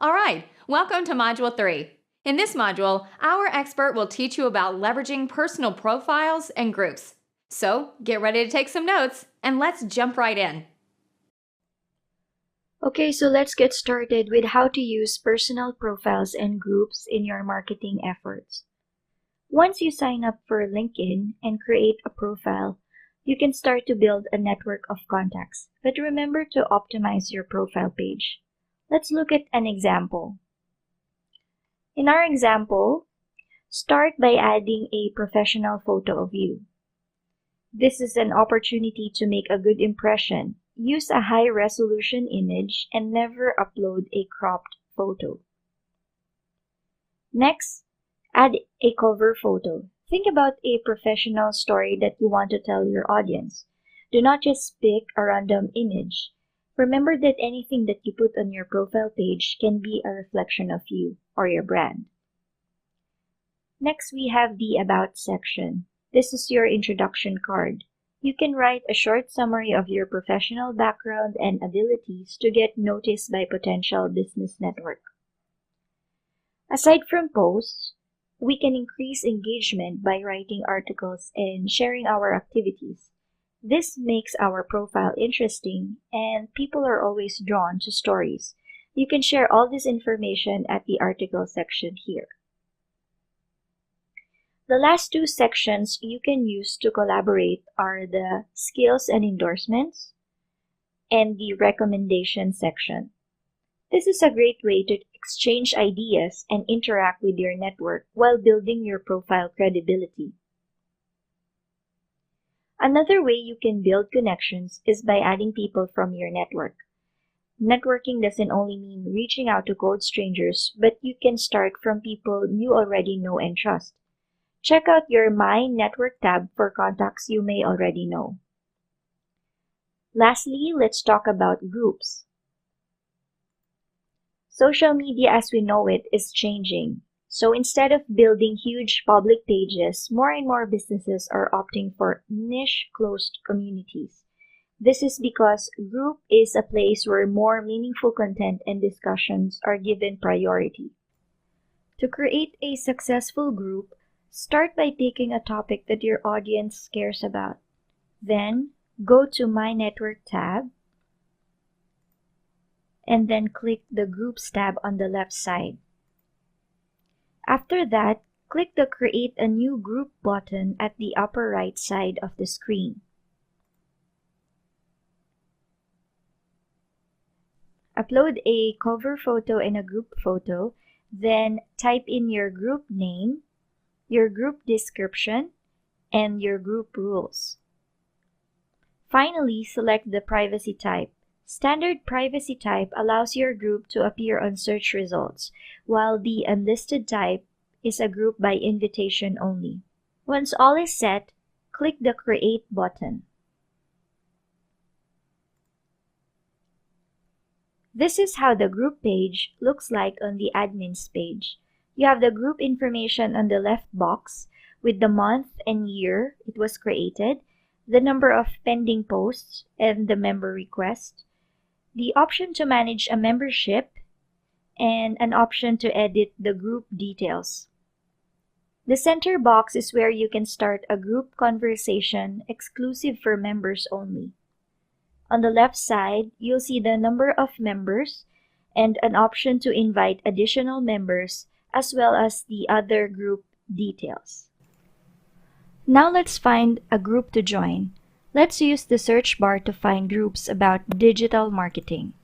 All right, welcome to Module 3. In this module, our expert will teach you about leveraging personal profiles and groups. So get ready to take some notes and let's jump right in. Okay, so let's get started with how to use personal profiles and groups in your marketing efforts. Once you sign up for LinkedIn and create a profile, you can start to build a network of contacts. But remember to optimize your profile page. Let's look at an example. In our example, start by adding a professional photo of you. This is an opportunity to make a good impression. Use a high-resolution image and never upload a cropped photo. Next, add a cover photo. Think about a professional story that you want to tell your audience. Do not just pick a random image. Remember that anything that you put on your profile page can be a reflection of you or your brand. Next, we have the About section. This is your introduction card. You can write a short summary of your professional background and abilities to get noticed by potential business network. Aside from posts, we can increase engagement by writing articles and sharing our activities. This makes our profile interesting and people are always drawn to stories. You can share all this information at the article section here. The last two sections you can use to collaborate are the skills and endorsements and the recommendation section. This is a great way to exchange ideas and interact with your network while building your profile credibility. Another way you can build connections is by adding people from your network. Networking doesn't only mean reaching out to cold strangers, but you can start from people you already know and trust. Check out your My Network tab for contacts you may already know. Lastly, let's talk about groups. Social media as we know it is changing. So instead of building huge public pages, more and more businesses are opting for niche closed communities. This is because group is a place where more meaningful content and discussions are given priority. To create a successful group, start by picking a topic that your audience cares about. Then, go to My Network tab, and then click the Groups tab on the left side. After that, click the Create a New Group button at the upper right side of the screen. Upload a cover photo and a group photo, then type in your group name, your group description, and your group rules. Finally, select the privacy type. Standard privacy type allows your group to appear on search results, while the unlisted type is a group by invitation only. Once all is set, click the Create button. This is how the group page looks like on the admin's page. You have the group information on the left box with the month and year it was created, the number of pending posts, and the member request, the option to manage a membership, and an option to edit the group details. The center box is where you can start a group conversation exclusive for members only. On the left side, you'll see the number of members and an option to invite additional members as well as the other group details. Now let's find a group to join. Let's use the search bar to find groups about digital marketing.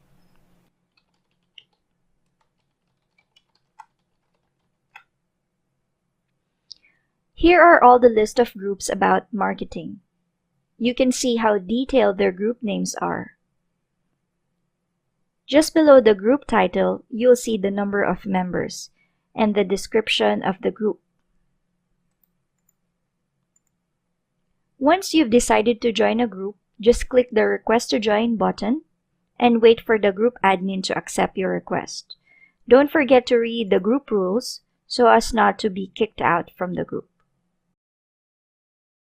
Here are all the list of groups about marketing. You can see how detailed their group names are. Just below the group title, you'll see the number of members and the description of the group. Once you've decided to join a group, just click the Request to Join button and wait for the group admin to accept your request. Don't forget to read the group rules so as not to be kicked out from the group.